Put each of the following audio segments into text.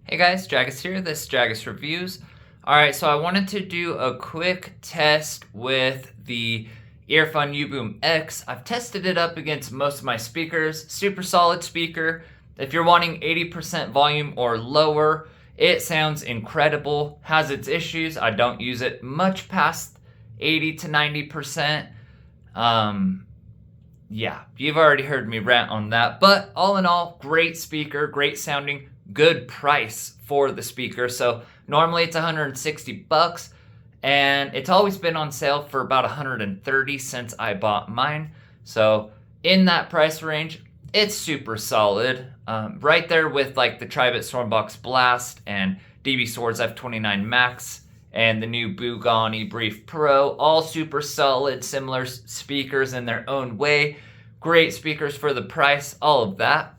Hey guys, Jagus here. This is Jagus Reviews. Alright, so I wanted to do a quick test with the Earfun Uboom X. I've tested it up against most of my speakers. Super solid speaker. If you're wanting 80% volume or lower, it sounds incredible. Has its issues. I don't use it much past 80 to 90%. Yeah, you've already heard me rant on that. But all in all, great speaker, great sounding, good price for the speaker. So normally it's 160 bucks and it's always been on sale for about 130 since I bought mine. So in that price range, it's super solid. Right there with like the Tribit Stormbox Blast and DB Swords F29 Max and the new Bugani Brief Pro, all super solid, similar speakers in their own way. Great speakers for the price, all of that.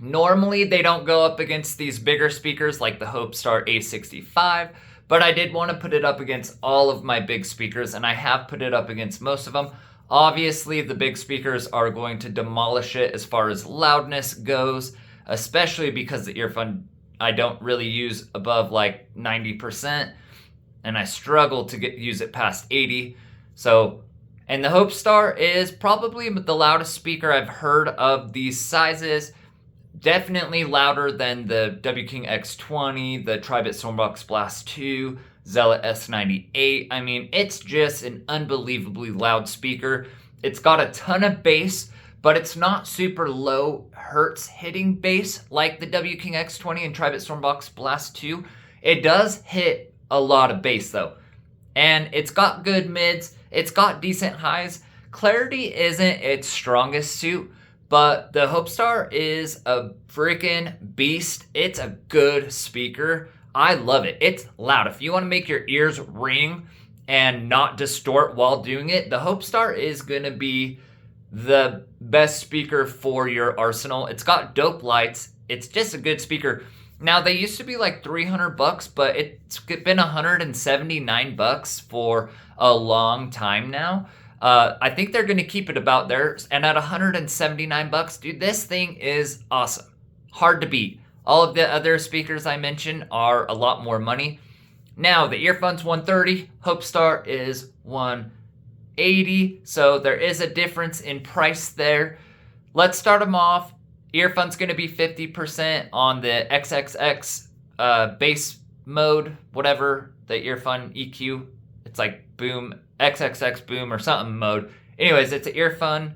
Normally, they don't go up against these bigger speakers like the Hopestar A65, but I did want to put it up against all of my big speakers, and I have put it up against most of them. Obviously, the big speakers are going to demolish it as far as loudness goes, especially because the Earfun I don't really use above like 90%, and I struggle to use it past 80. So, and the Hopestar is probably the loudest speaker I've heard of these sizes. Definitely louder than the WKing X20, the Tribit Stormbox Blast 2, Zealot S98. I mean, it's just an unbelievably loud speaker. It's got a ton of bass, but it's not super low hertz hitting bass like the WKing X20 and Tribit Stormbox Blast 2. It does hit a lot of bass though. And it's got good mids, it's got decent highs. Clarity isn't its strongest suit, but the Hopestar is a freaking beast. It's a good speaker. I love it. It's loud. If you want to make your ears ring and not distort while doing it, the Hopestar is going to be the best speaker for your arsenal. It's got dope lights. It's just a good speaker. Now, they used to be like 300 bucks, but it's been 179 bucks for a long time now. I think they're going to keep it about there. And at 179 bucks, dude, this thing is awesome. Hard to beat. All of the other speakers I mentioned are a lot more money. Now, the Earfun's 130, Hopestar is 180. So there is a difference in price there. Let's start them off. Earfun's going to be 50% on the XXX bass mode, whatever, the Earfun EQ. It's like boom, XXX boom or something mode. Anyways, it's an Earfun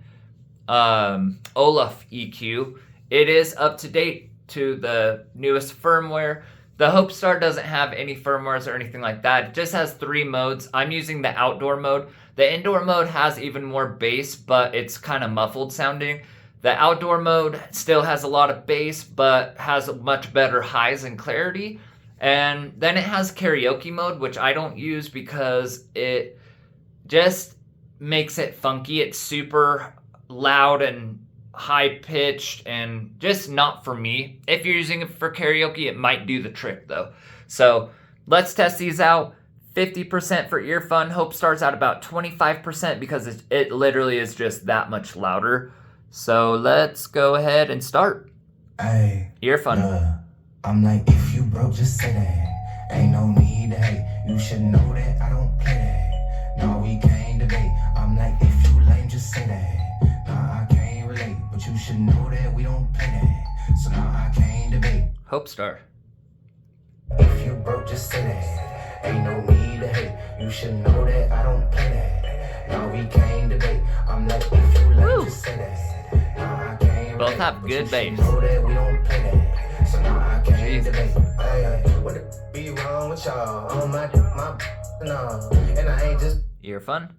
Olaf EQ. It is up to date to the newest firmware. The Hopestar doesn't have any firmwares or anything like that. It just has 3 modes. I'm using the outdoor mode. The indoor mode has even more bass, but it's kind of muffled sounding. The outdoor mode still has a lot of bass, but has much better highs and clarity. And then it has karaoke mode, which I don't use because it just makes it funky. It's super loud and high pitched and just not for me. If you're using it for karaoke, it might do the trick though. So let's test these out. 50% for Earfun. Hopestar's at about 25% because it literally is just that much louder. So let's go ahead and start. Hey, Earfun. I'm like, if you broke, just say that. Ain't no need to hate. You should know that I don't play that. No, we can't debate. I'm like, if you lame, just say that. Nah, I can't relate. But you should know that we don't play that. So now I can't debate. Hopestar. If you broke, just say that. Ain't no need to hate. You should know that I don't play that. No, we can't debate. I'm like, if you lame, just say that. Nah, I can't Both relate. have good bass. Know that we don't play that. So now I can't debate. Hey, what the be wrong with y'all? On my no. And I ain't just Earfun.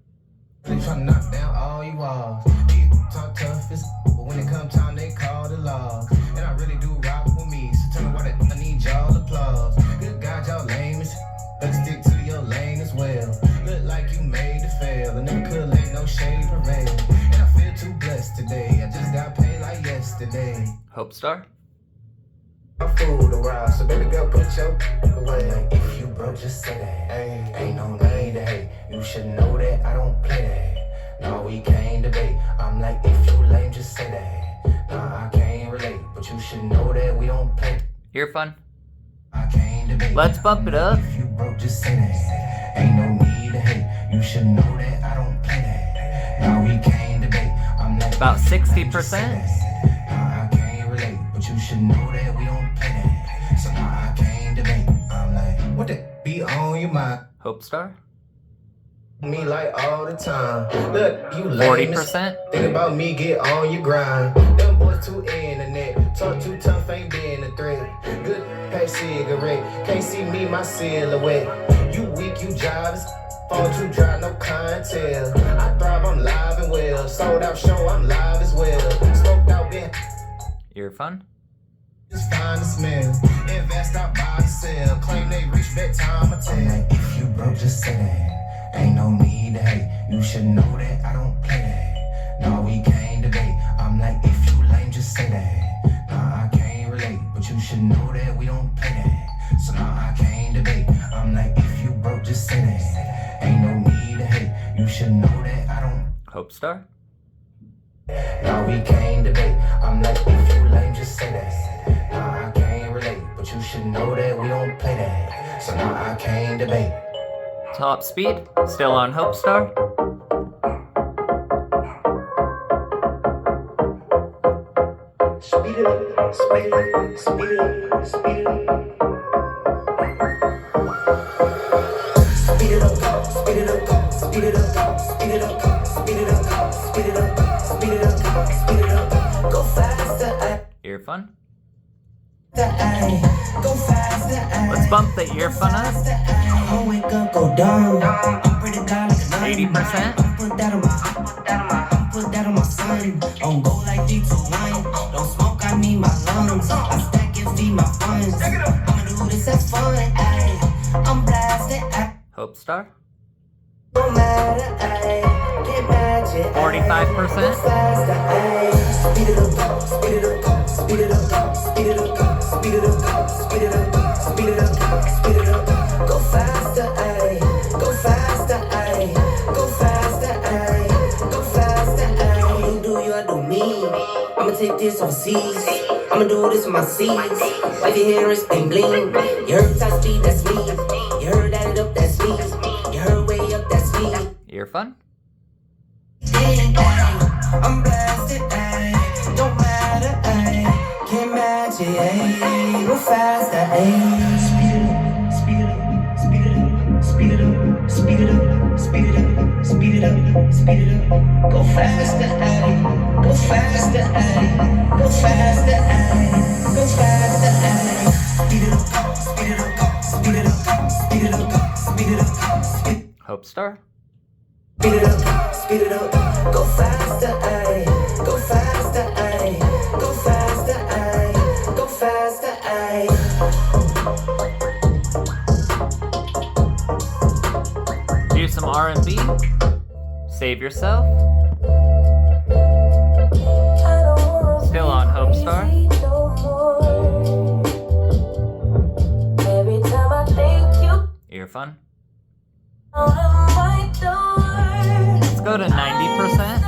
trying to knock down all you walls. These talk tough as but when it come time they call the law. And I really do rock with me. So tell me why I need y'all applause. Good God, y'all lame as let's stick to your lane as well. Look like you made to fail. And never could let no shade prevail. And I feel too blessed today. I just got paid like yesterday. Hopestar. I fooled a while, so baby girl, put your away. Like, if you broke, just say that. Ain't no need to hate. You should know that I don't play that. No, we can't debate. I'm like, if you lame, just say that. Nah, I can't relate. But you should know that we don't play. Earfun. Let's bump it up. If you broke, just say that. Ain't no need to hate. You should know that I don't play that. Now we can't debate. I'm like About 60%. Now I can't relate, but you should know that we don't play that. So now I can't debate. I'm like, what the be on your mind? Hopestar. Me like all the time. Look, you lame. 40%. Think about me, get on your grind. Them boys too internet. Talk too tough, ain't been a threat. Good pack cigarette. Can't see me, my silhouette. You weak, you jive. Fall too dry, no clientele. I thrive, I'm live and well. Sold out show, I'm live as well. Smoked out, been Earfun. it's fine to smell. Invest out, buy to sell. Claim they reach bedtime, I tell. Like, if you broke, just say that. Ain't no need to hate. You should know that I don't play that. No, we can't debate. I'm like, if you lame, just say that. Nah, I can't relate, but you should know that we don't play that. So now I can't debate. I'm like, if you broke, just say that. Ain't no need to hate. You should know that I don't. Hopestar. Now we can't debate. I'm like, if you lame, just say that. Nah, I can't relate, but you should know that we don't play that. So now I can't debate. Top speed. Still on Hopestar. Speed it up, speed it up, speed it up, speed it up. Speed it up, speed it up, speed it up, speed it up, speed it up, speed it up, speed it up, speed it up. Go faster, Earfun. go faster. Let's bump the Earfun up. I'll wake up, go down. I'm pretty down like 80%. Put that on my son. Don't go like D2-1. Don't smoke, I need my lungs. I stack and feed my funds. I'ma do this as fun. Ay. I'm blasted. Hopestar. No matter. Can't match it. 45%. Faster. Speed it up. Speed it up. Speed it up. Speed it up. Speed it up. Speed it up. Speed it up. Speed it up. Go faster. Go faster. Go faster. Go faster. You do you, I do me. I'ma take this overseas. I'ma do this with my seeds. Like your hair is bling bling. You heard top speed, that's me. You heard that it up, that's me. You heard way up, that's me. Earfun. I'm blasted, don't matter, can't match it, go faster, speed it up, speed it up, speed it up, speed it up, speed it up, speed it up, speed it up, go faster, go faster, go faster, go faster, speed it up, speed it up, speed it up, speed it up, speed it up, Hopestar. speed it up, speed it up, go faster, go faster, go faster, go faster, Do some R&B. Save yourself. Still on Hopestar. Earfun. Let's go to 90%.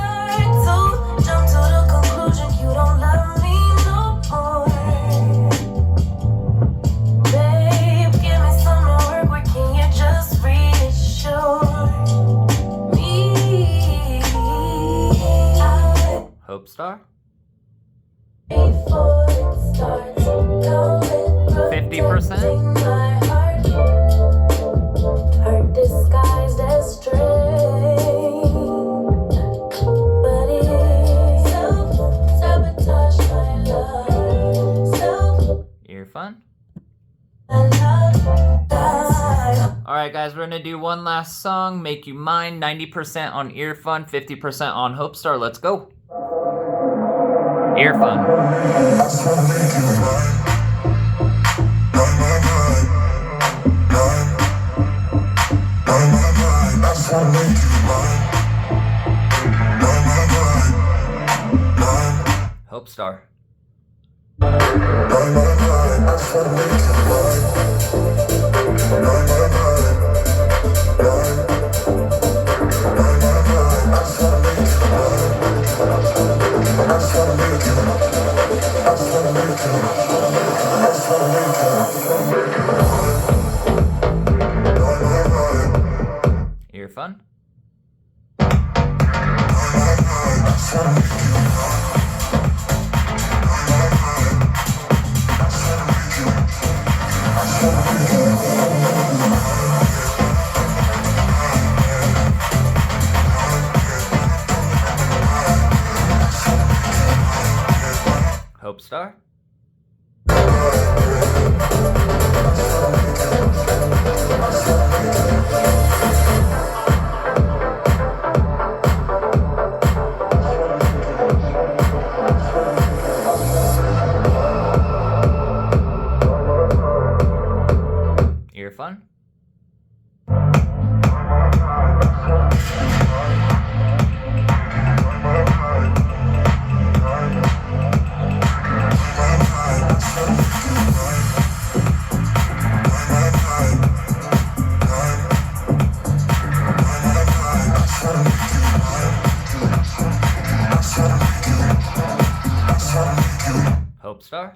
Hopestar. 50%. Hurt disguised as strength, but it's self-sabotage my love. Earfun. Self-sabotage. Alright guys, we're gonna do one last song, Make You Mine, 90% on Earfun, 50% on Hopestar. Let's go. Earfun. Hopestar. Hopestar. Earfun. Hopestar.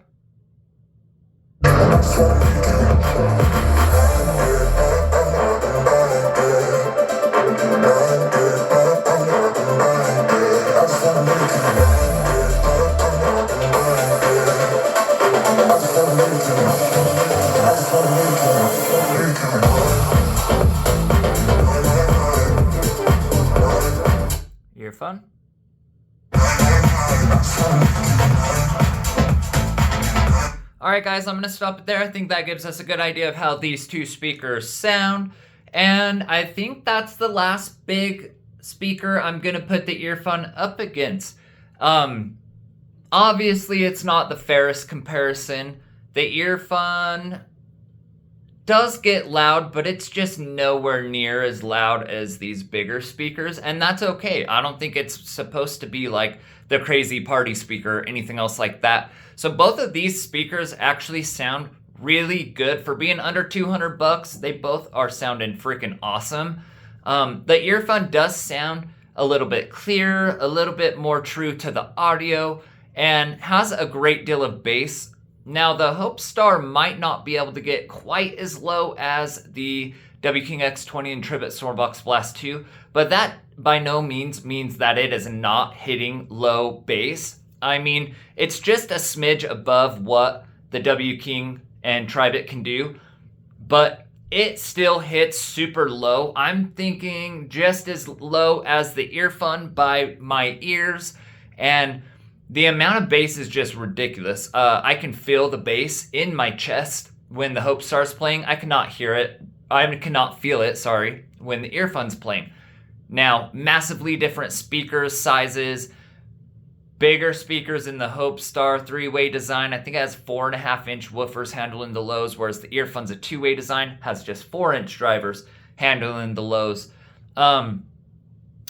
Earfun. Alright guys, I'm going to stop it there. I think that gives us a good idea of how these two speakers sound. And I think that's the last big speaker I'm going to put the Earfun up against. Obviously, it's not the fairest comparison. The Earfun does get loud, but it's just nowhere near as loud as these bigger speakers, and that's okay. I don't think it's supposed to be like the crazy party speaker or anything else like that. So both of these speakers actually sound really good for being under 200 bucks. They both are sounding freaking awesome. The Earfun does sound a little bit clearer, a little bit more true to the audio, and has a great deal of bass. Now, the Hopestar might not be able to get quite as low as the WKing X20 and Tribit Stormbox Blast 2, but that by no means that it is not hitting low bass. I mean, it's just a smidge above what the WKing and Tribit can do, but it still hits super low. I'm thinking just as low as the Earfun by my ears, and the amount of bass is just ridiculous. I can feel the bass in my chest when the Hopestar's playing. I cannot hear it. I cannot feel it, sorry, when the Earfun's playing. Now, massively different speakers, sizes, bigger speakers in the Hopestar 3-way design. I think it has 4.5-inch woofers handling the lows, whereas the Earfun's a 2-way design, has just 4-inch drivers handling the lows.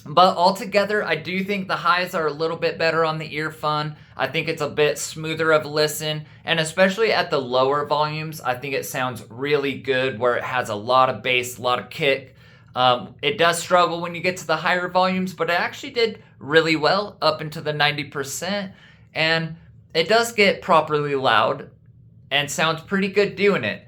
But altogether, I do think the highs are a little bit better on the Earfun. I think it's a bit smoother of a listen, and especially at the lower volumes, I think it sounds really good where it has a lot of bass, a lot of kick. It does struggle when you get to the higher volumes, but it actually did really well up into the 90%, and it does get properly loud and sounds pretty good doing it.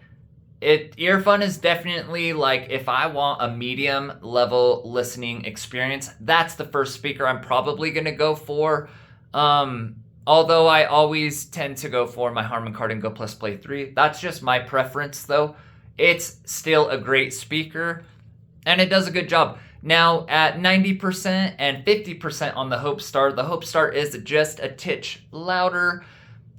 Earfun is definitely like, if I want a medium level listening experience, that's the first speaker I'm probably going to go for. Although I always tend to go for my Harman Kardon Go Plus Play 3. That's just my preference though. It's still a great speaker and it does a good job. Now at 90% and 50% on the Hopestar is just a titch louder.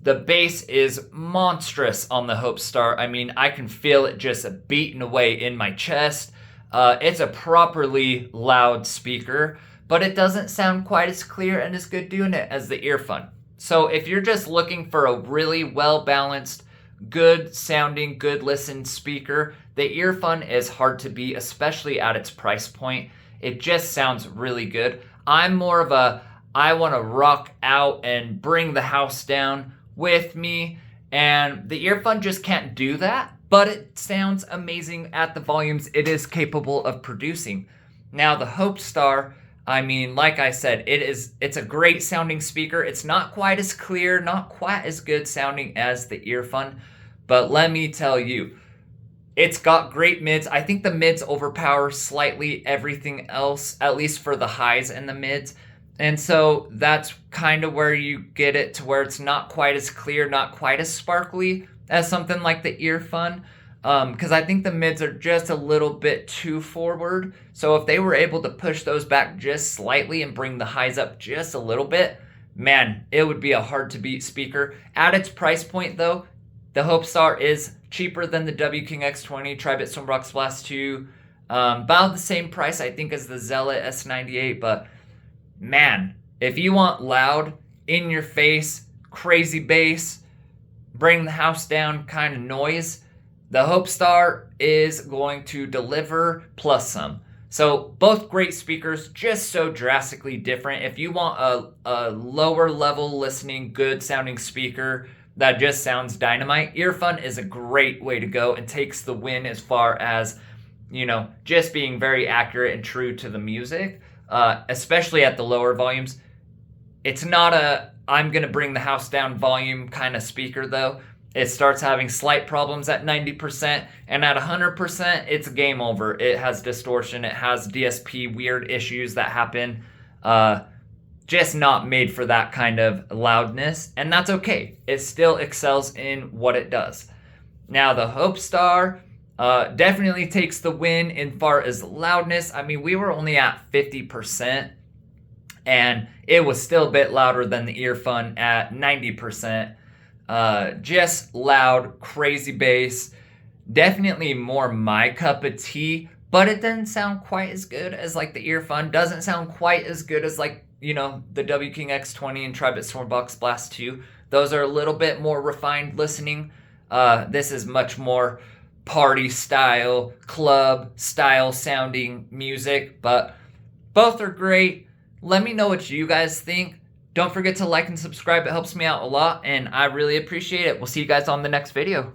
The bass is monstrous on the Hopestar. I mean, I can feel it just beating away in my chest. It's a properly loud speaker, but it doesn't sound quite as clear and as good doing it as the Earfun. So if you're just looking for a really well-balanced, good sounding, good listened speaker, the Earfun is hard to beat, especially at its price point. It just sounds really good. I'm more of a, I want to rock out and bring the house down with me, and the Earfun just can't do that, but it sounds amazing at the volumes it is capable of producing. Now the Hopestar, I mean, like I said, it's a great sounding speaker. It's not quite as clear, not quite as good sounding as the Earfun, but let me tell you, it's got great mids. I think the mids overpower slightly everything else, at least for the highs and the mids. And so that's kind of where you get it to where it's not quite as clear, not quite as sparkly as something like the Earfun. because I think the mids are just a little bit too forward. So if they were able to push those back just slightly and bring the highs up just a little bit, man, it would be a hard to beat speaker. At its price point though, the Hopestar is cheaper than the W King X20 Tri-Bit Stormbox Blast 2. About the same price, I think, as the Zealot S98. But man, if you want loud, in your face, crazy bass, bring the house down kind of noise, the Hopestar is going to deliver plus some. So both great speakers, just so drastically different. If you want a lower level listening, good sounding speaker that just sounds dynamite, Earfun is a great way to go and takes the win as far as, you know, just being very accurate and true to the music, especially at the lower volumes. It's not a I'm going to bring the house down volume kind of speaker though. It starts having slight problems at 90%, and at 100%, it's game over. It has distortion, it has DSP weird issues that happen. Just not made for that kind of loudness, and that's okay. It still excels in what it does. Now, the Hopestar definitely takes the win in far as loudness. I mean, we were only at 50%, and it was still a bit louder than the Earfun at 90%. Just loud, crazy bass. Definitely more my cup of tea, but it doesn't sound quite as good as like the Earfun. Doesn't sound quite as good as like, you know, the W King X20 and Tri-Bit Stormbox Blast 2. Those are a little bit more refined listening. This is much more party style, club style sounding music, but both are great. Let me know what you guys think. Don't forget to like and subscribe. It helps me out a lot, and I really appreciate it. We'll see you guys on the next video.